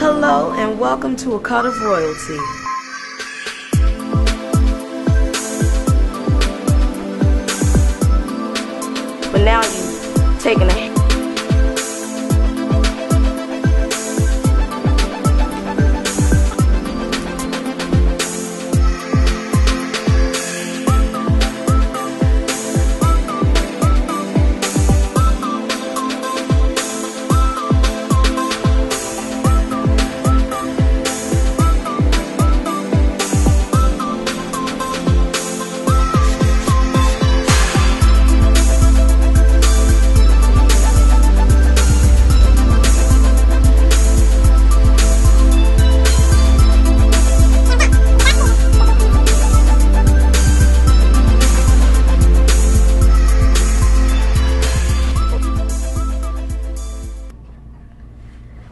Hello and welcome to A Cut of Royalty. But now you've taken a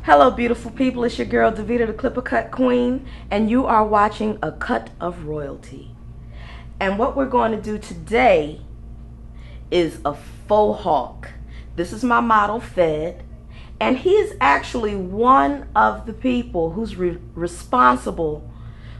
Hello beautiful people, it's your girl Davida, the Clipper Cut Queen, and you are watching A Cut of Royalty. And what we're going to do today is a faux hawk. This is my model Fed, and he is actually one of the people who's responsible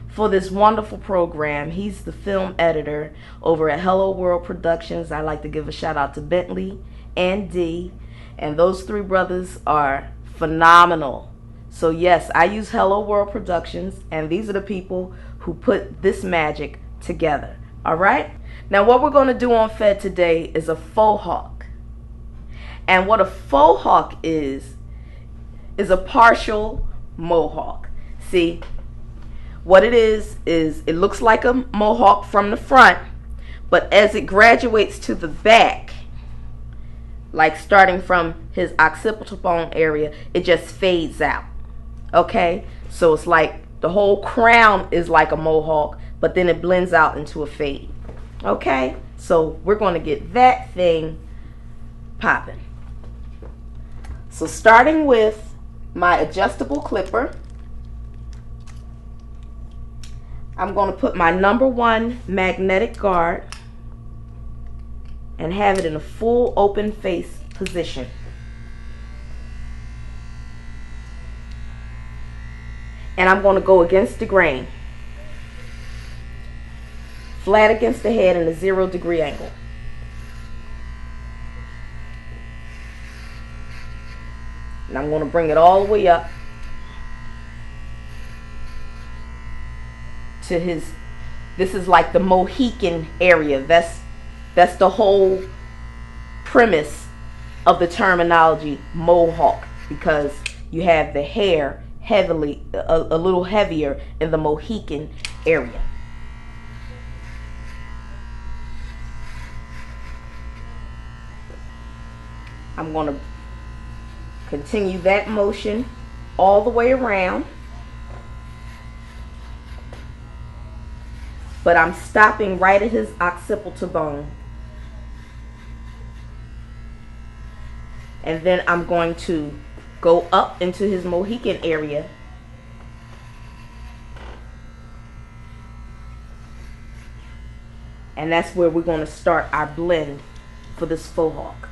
for this wonderful program. He's the film editor over at Hello World Productions. I'd like to give a shout out to Bentley and D, and those three brothers are phenomenal. So yes, I use Hello World Productions, and these are the people who put this magic together. All right, now what we're going to do on Fed today is a faux hawk. And what a faux hawk is a partial mohawk. See, what it is it looks like a mohawk from the front, but as it graduates to the back, like starting from his occipital bone area, it just fades out. Okay, so it's like the whole crown is like a mohawk, but then it blends out into a fade. Okay, so we're going to get that thing popping. So starting with my adjustable clipper, I'm going to put my #1 magnetic guard and have it in a full open face position. And I'm going to go against the grain, flat against the head in a 0-degree angle. And I'm going to bring it all the way up to his, this is like the Mohican area. That's the whole premise of the terminology mohawk, because you have the hair heavily, a little heavier in the Mohican area. I'm going to continue that motion all the way around, but I'm stopping right at his occipital bone. And then I'm going to go up into his Mohican area and that's where we're going to start our blend for this faux hawk.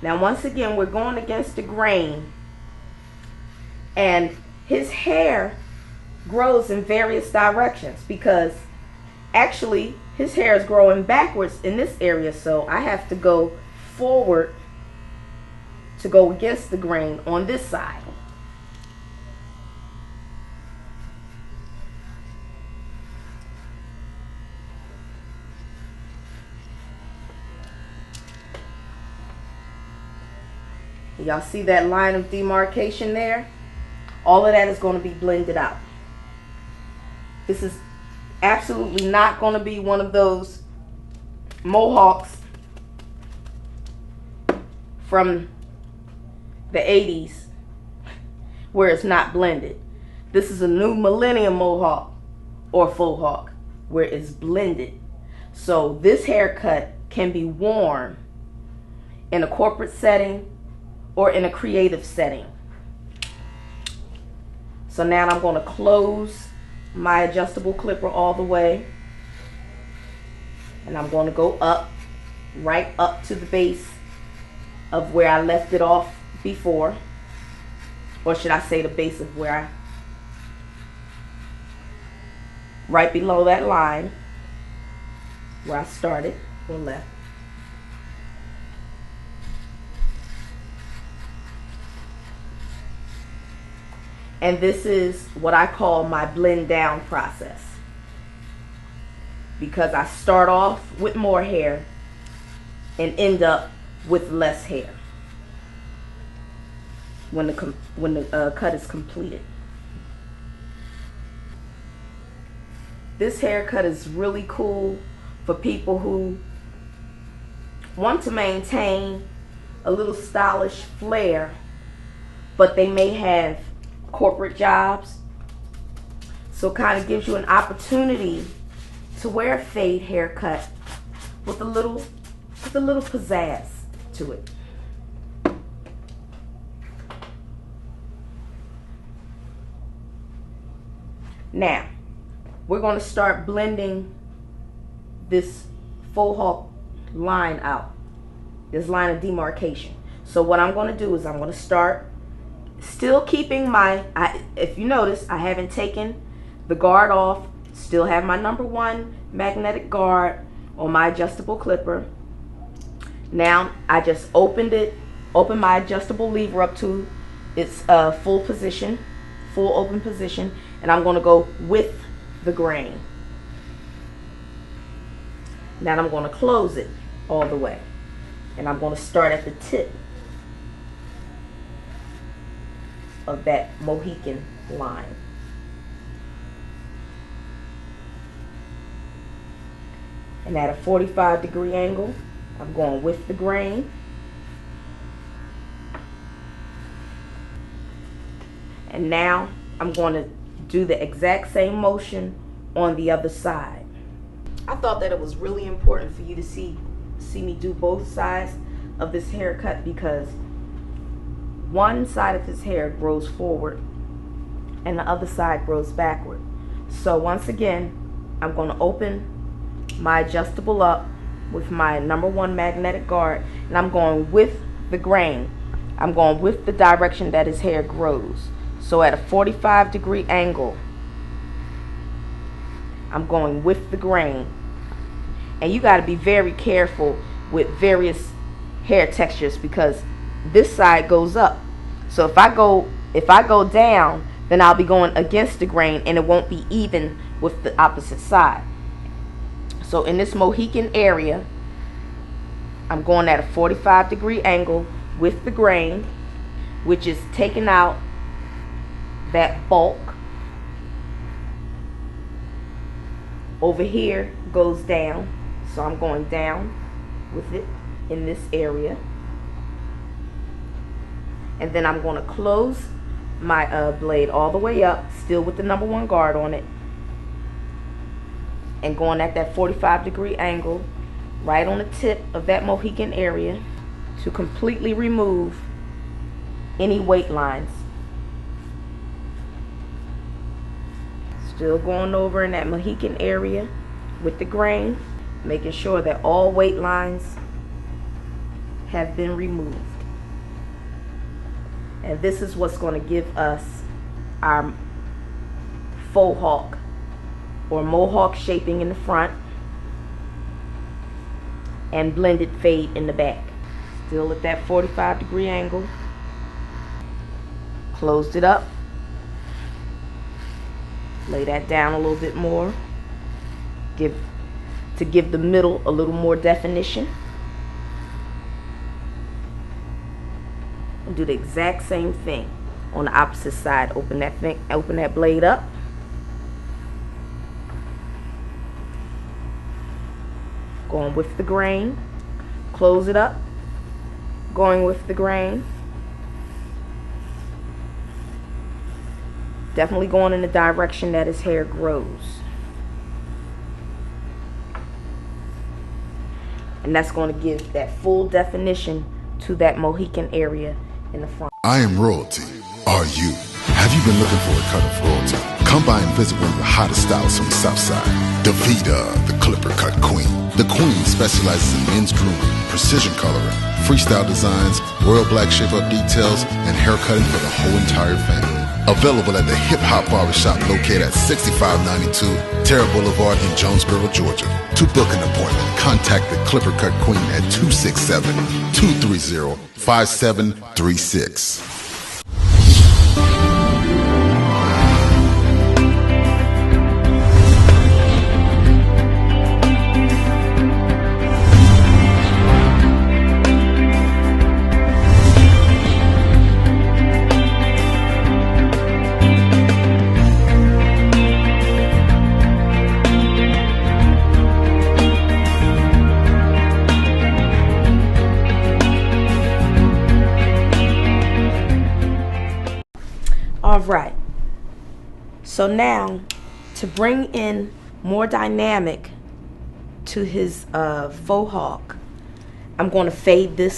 Now once again, we're going against the grain, and his hair grows in various directions because actually his hair is growing backwards in this area, so I have to go forward to go against the grain on this side. Y'all see that line of demarcation there? All of that is going to be blended out. This is absolutely not going to be one of those mohawks from the 80s where it's not blended. This is a new millennium mohawk or faux hawk where it's blended. So this haircut can be worn in a corporate setting or in a creative setting. So now I'm going to close my adjustable clipper all the way, and I'm going to go up right up to the base of where I left it off before, or should I say the base of where I, right below that line where I started or left. And this is what I call my blend down process, because I start off with more hair and end up with less hair when the cut is completed. This haircut is really cool for people who want to maintain a little stylish flair, but they may have corporate jobs. So it kind of gives you an opportunity to wear a fade haircut with a little pizzazz to it. Now, we're going to start blending this faux hawk line out, this line of demarcation. So what I'm going to do is I'm going to start still keeping my, if you notice, I haven't taken the guard off, still have my #1 magnetic guard on my adjustable clipper. Now I just open my adjustable lever up to its full open position, and I'm going to go with the grain. Now I'm going to close it all the way, and I'm going to start at the tip of that Mohican line. And at a 45-degree angle, I'm going with the grain. And now I'm going to do the exact same motion on the other side. I thought that it was really important for you to see me do both sides of this haircut, because one side of his hair grows forward and the other side grows backward. So once again, I'm going to open my adjustable up with my #1 magnetic guard, and I'm going with the grain. I'm going with the direction that his hair grows. So at a 45-degree angle, I'm going with the grain. And you got to be very careful with various hair textures, because this side goes up. So if I go down, then I'll be going against the grain, and it won't be even with the opposite side. So in this Mohican area, I'm going at a 45-degree angle with the grain, which is taking out that bulk. Over here goes down, so I'm going down with it in this area. And then I'm going to close my blade all the way up, still with the #1 guard on it, and going at that 45-degree angle right on the tip of that Mohican area to completely remove any weight lines. Still going over in that Mohican area with the grain, making sure that all weight lines have been removed. And this is what's going to give us our faux hawk or mohawk shaping in the front and blended fade in the back. Still at that 45-degree angle. Closed it up. Lay that down a little bit more. To give the middle a little more definition. And do the exact same thing on the opposite side. Open that blade up. Going with the grain. Close it up. Going with the grain. Definitely going in the direction that his hair grows. And that's going to give that full definition to that Mohican area in the front. I am royalty. Are you? Have you been looking for a cut of royalty? Come by and visit one of the hottest styles from the South Side. Davida, the clipper cut queen. The queen specializes in men's grooming, precision coloring, freestyle designs, royal black shape-up details, and hair cutting for the whole entire family. Available at the Hip Hop Barbershop located at 6592 Terra Boulevard in Jonesboro, Georgia. To book an appointment, contact the Clipper Cut Queen at 267-230-5736. Right. So now, to bring in more dynamic to his faux hawk, I'm going to fade the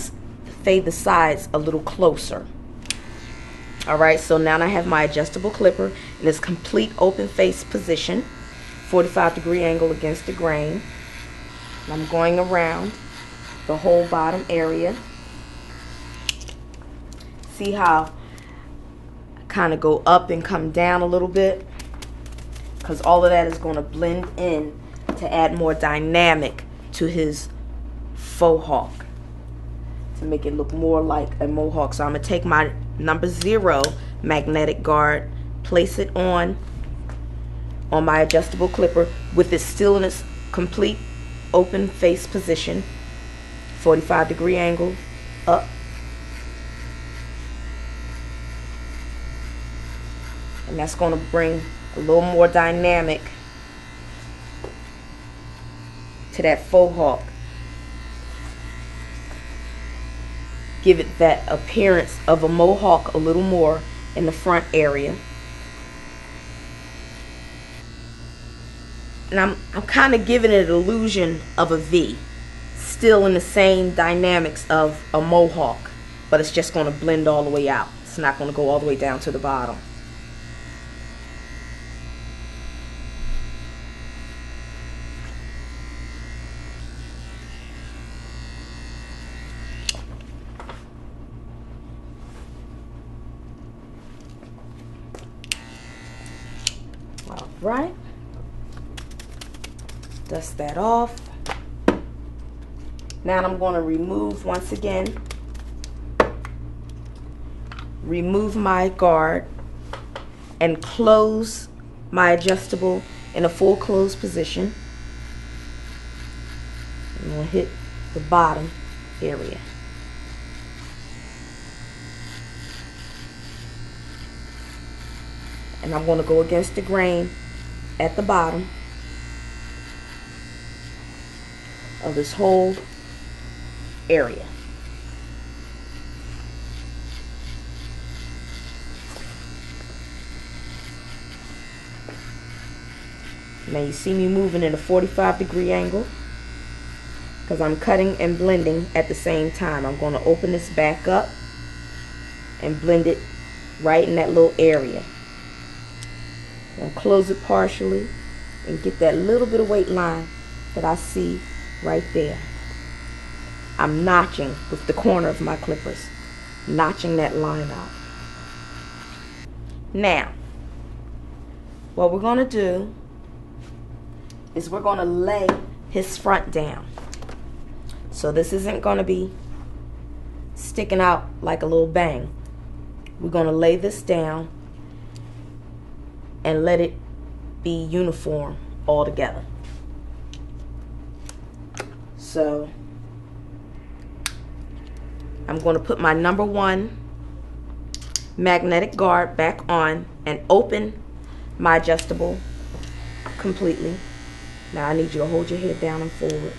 sides a little closer. All right. So now I have my adjustable clipper in its complete open face position, 45-degree angle against the grain. And I'm going around the whole bottom area. See how kind of go up and come down a little bit, because all of that is going to blend in to add more dynamic to his faux hawk, to make it look more like a mohawk. So I'm going to take my number 0 magnetic guard, place it on my adjustable clipper with it still in its complete open face position, 45-degree angle up. And that's going to bring a little more dynamic to that faux hawk. Give it that appearance of a mohawk a little more in the front area. And I'm kind of giving it an illusion of a V. Still in the same dynamics of a mohawk, but it's just going to blend all the way out. It's not going to go all the way down to the bottom. Right, dust that off. Now I'm going to remove once again, remove my guard and close my adjustable in a full closed position. I'm going to hit the bottom area. And I'm going to go against the grain at the bottom of this whole area. Now you see me moving in a 45-degree angle because I'm cutting and blending at the same time. I'm going to open this back up and blend it right in that little area. And close it partially and get that little bit of weight line that I see right there. I'm notching with the corner of my clippers, notching that line out. Now, what we're going to do is we're going to lay his front down. So this isn't going to be sticking out like a little bang. We're going to lay this down and let it be uniform all together. So I'm going to put my number 1 magnetic guard back on and open my adjustable completely. Now I need you to hold your head down and forward.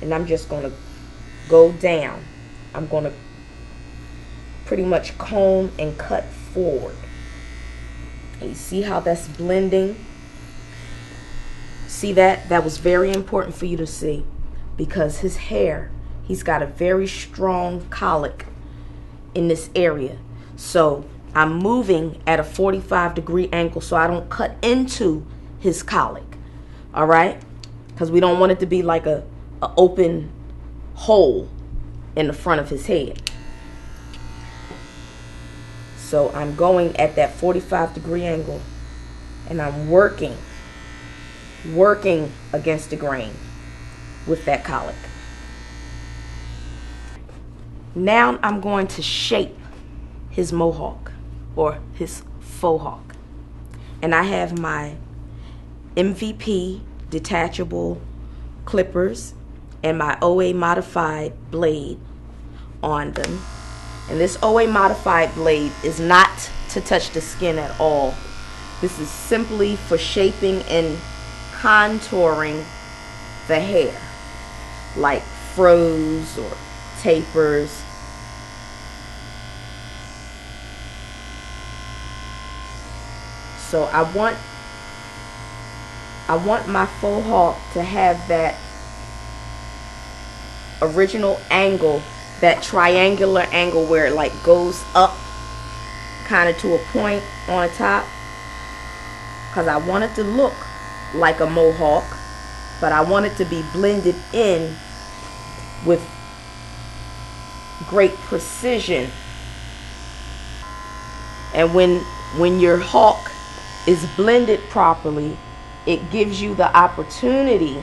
And I'm just going to go down. I'm going to pretty much comb and cut forward. And you see how that's blending? See that? That was very important for you to see, because his hair, he's got a very strong colic in this area. So I'm moving at a 45-degree angle so I don't cut into his colic. All right? Because we don't want it to be like a open hole in the front of his head. So I'm going at that 45-degree angle, and I'm working against the grain with that colic. Now I'm going to shape his mohawk, or his faux hawk. And I have my MVP detachable clippers and my OA modified blade on them. And this OA modified blade is not to touch the skin at all. This is simply for shaping and contouring the hair, like froze or tapers. So I want my faux hawk to have that original angle, that triangular angle where it like goes up kind of to a point on the top, because I want it to look like a mohawk, but I want it to be blended in with great precision. And when your hawk is blended properly, it gives you the opportunity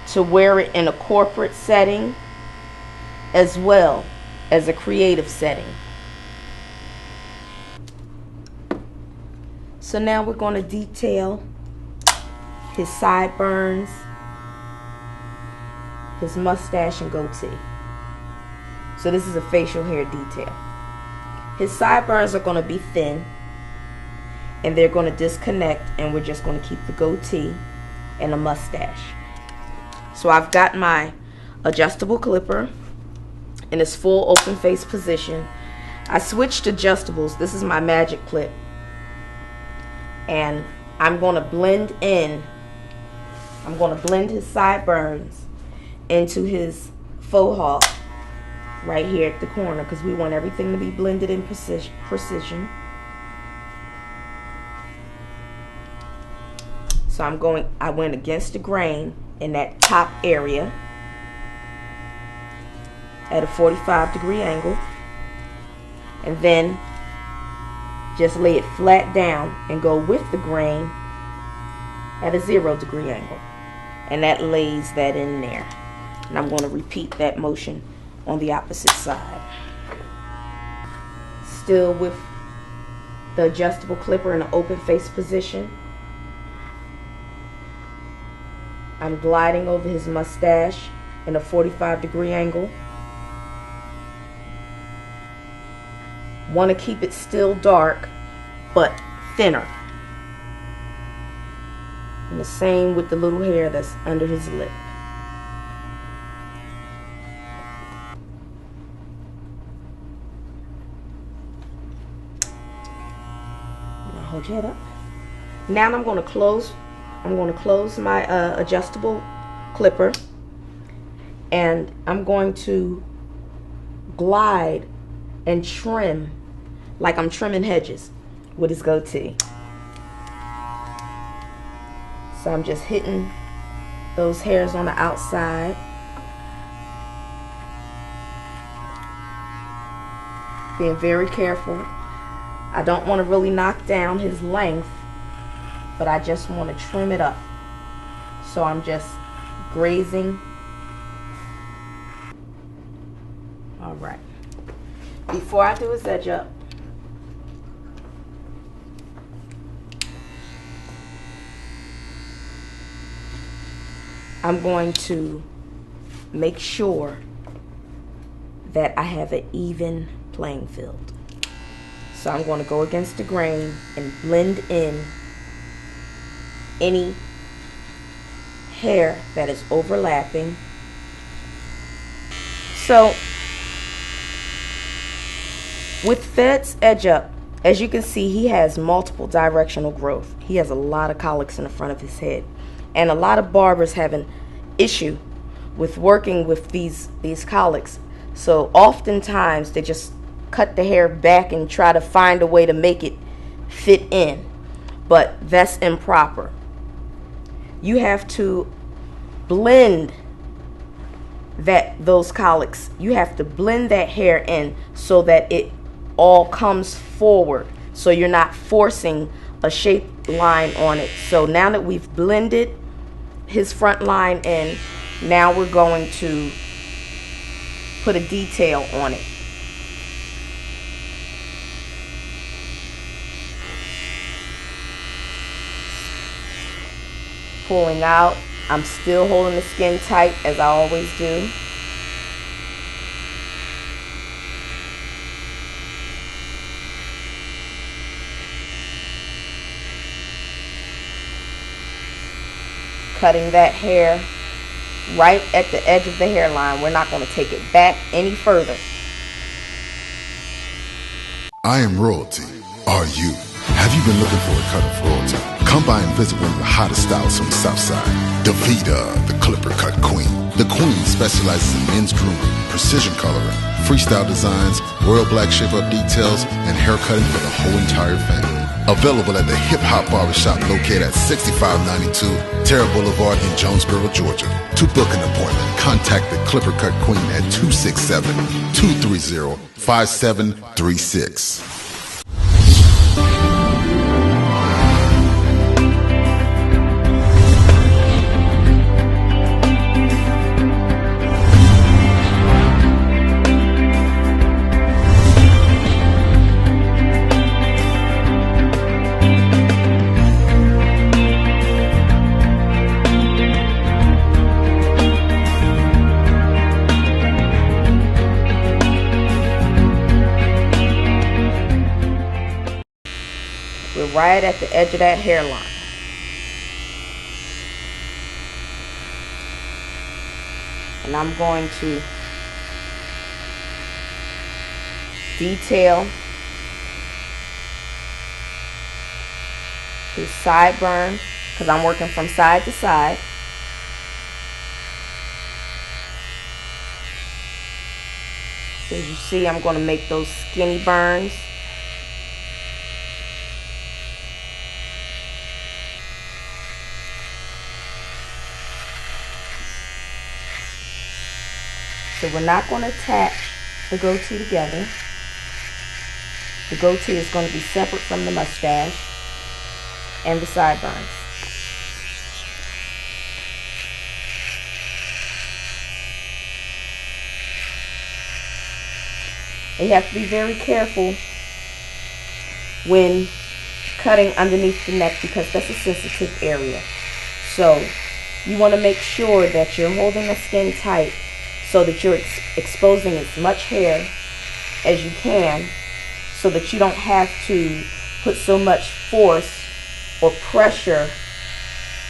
to wear it in a corporate setting as well as a creative setting. So now we're going to detail his sideburns, his mustache and goatee. So this is a facial hair detail. His sideburns are going to be thin, and they're going to disconnect, and we're just going to keep the goatee and a mustache. So I've got my adjustable clipper in its full open face position. I switched adjustables. This is my magic clip, and I'm going to blend in. I'm going to blend his sideburns into his faux hawk right here at the corner, because we want everything to be blended in precision. So I went against the grain in that top area at a 45-degree angle, and then just lay it flat down and go with the grain at a 0-degree angle, and that lays that in there. And I'm going to repeat that motion on the opposite side. Still with the adjustable clipper in an open face position. I'm gliding over his mustache in a 45-degree angle. Want to keep it still dark, but thinner. And the same with the little hair that's under his lip. Now hold your head up. Now I'm going to close my adjustable clipper, and I'm going to glide and trim like I'm trimming hedges with his goatee. So I'm just hitting those hairs on the outside. Being very careful. I don't want to really knock down his length, but I just want to trim it up. So I'm just grazing. All right. Before I do his edge up, I'm going to make sure that I have an even playing field. So I'm going to go against the grain and blend in any hair that is overlapping. So with Fed's edge up, as you can see, he has multiple directional growth. He has a lot of colics in the front of his head. And a lot of barbers have an issue with working with these colics. So oftentimes they just cut the hair back and try to find a way to make it fit in, but that's improper. You have to blend those colics. You have to blend that hair in so that it all comes forward, so you're not forcing a shape line on it. So now that we've blended his front line in, now we're going to put a detail on it. Pulling out. I'm still holding the skin tight as I always do. Cutting that hair right at the edge of the hairline. We're not going to take it back any further. I am royalty. Are you? Have you been looking for a cut of royalty? Come by and visit one of the hottest stylists on the south side. Davida, the clipper cut queen. The queen specializes in men's grooming, precision coloring, freestyle designs, royal black shape-up details, and hair cutting for the whole entire family. Available at the Hip Hop Barbershop located at 6592 Terra Boulevard in Jonesboro, Georgia. To book an appointment, contact the Clipper Cut Queen at 267-230-5736. We're right at the edge of that hairline. And I'm going to detail his sideburn because I'm working from side to side. So as you see, I'm going to make those skinny burns. So we're not going to attach the goatee together. The goatee is going to be separate from the mustache and the sideburns. And you have to be very careful when cutting underneath the neck because that's a sensitive area. So you want to make sure that you're holding the skin tight so that you're exposing as much hair as you can so that you don't have to put so much force or pressure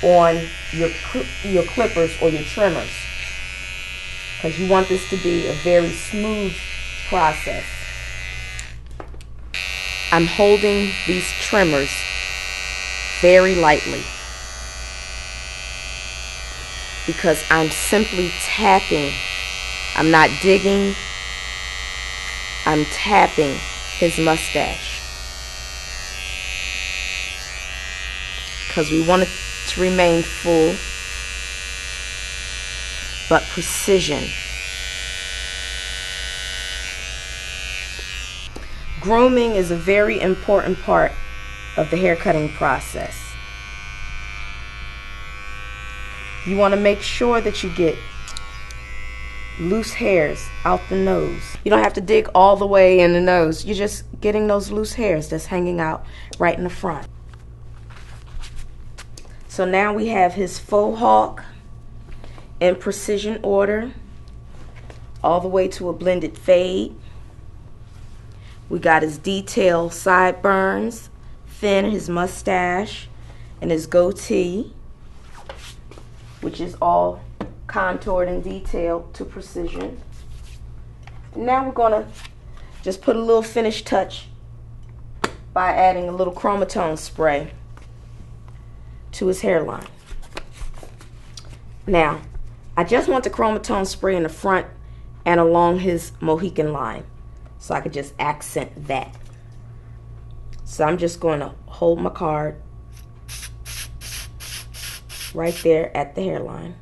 on your clippers or your trimmers, because you want this to be a very smooth process. I'm holding these trimmers very lightly because I'm simply tapping. I'm not digging, I'm tapping his mustache because we want it to remain full but precision. Grooming is a very important part of the hair cutting process. You want to make sure that you get loose hairs out the nose. You don't have to dig all the way in the nose. You're just getting those loose hairs that's hanging out right in the front. So now we have his faux hawk in precision order all the way to a blended fade. We got his detailed sideburns, thin his mustache, and his goatee, which is all contoured and detailed to precision. Now we're going to just put a little finish touch by adding a little chroma spray to his hairline. Now, I just want the chroma spray in the front and along his Mohican line. so I could just accent that. So I'm just going to hold my card right there at the hairline.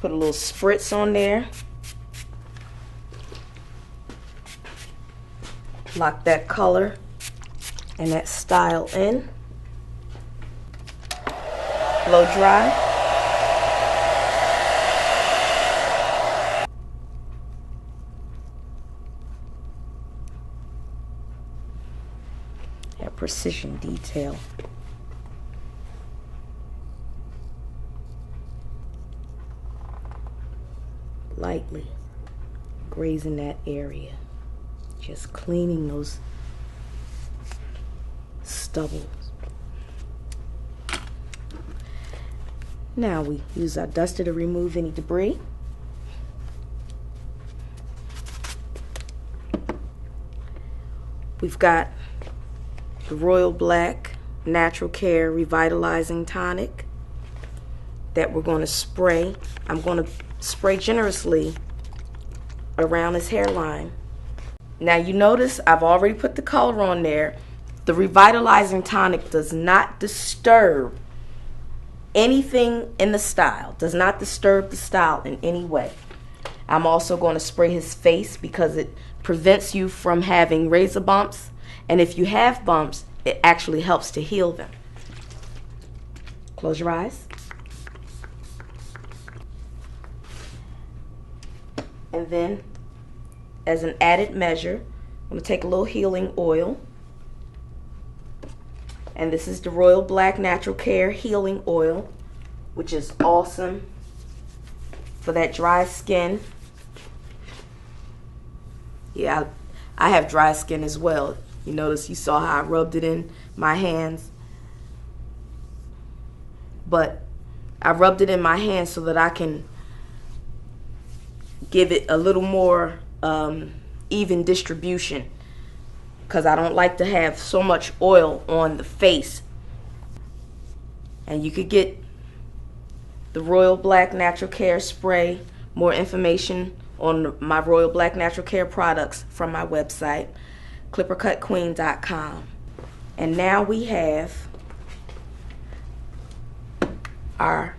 Put a little spritz on there. Lock that color and that style in. Blow dry. That precision detail. Lightly grazing that area. Just cleaning those stubbles. Now we use our duster to remove any debris. We've got the Royal Black Natural Care Revitalizing Tonic that we're going to spray. I'm going to spray generously around his hairline. Now you notice I've already put the color on there. The Revitalizing Tonic does not disturb anything in the style, does not disturb the style in any way. I'm also going to spray his face because it prevents you from having razor bumps, and if you have bumps, it actually helps to heal them. Close your eyes. And then, as an added measure, I'm going to take a little healing oil. And this is the Royal Black Natural Care Healing Oil, which is awesome for that dry skin. Yeah, I have dry skin as well. You notice you saw how I rubbed it in my hands. But I rubbed it in my hands so that I can give it a little more even distribution, because I don't like to have so much oil on the face. And you could get the Royal Black Natural Care Spray, more information on my Royal Black Natural Care products from my website, clippercutqueen.com. And now we have our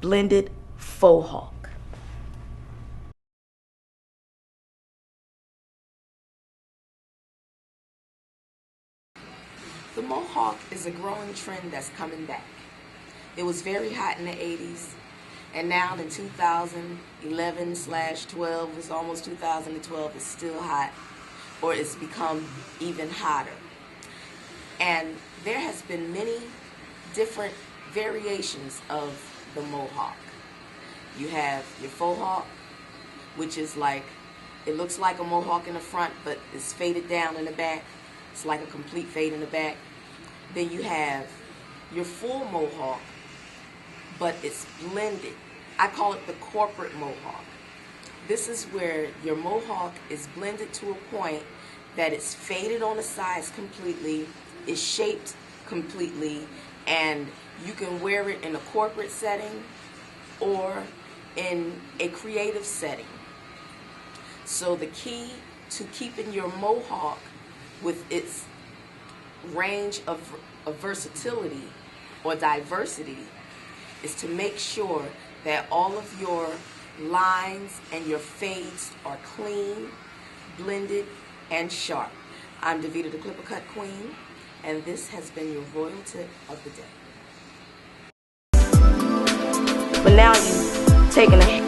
blended faux hawk. The mohawk is a growing trend that's coming back. It was very hot in the 80s, and now in 2011/12, it's almost 2012, it's still hot, or it's become even hotter. And there has been many different variations of the mohawk. You have your faux hawk, which is like, it looks like a mohawk in the front, but it's faded down in the back. It's like a complete fade in the back. Then you have your full mohawk, but it's blended. I call it the corporate mohawk. This is where your mohawk is blended to a point that it's faded on the sides completely, is shaped completely, and you can wear it in a corporate setting or in a creative setting. So the key to keeping your mohawk with its range of versatility or diversity is to make sure that all of your lines and your fades are clean, blended, and sharp. I'm Davida, the Clipper Cut Queen, and this has been your royal tip of the day. But now you've taken a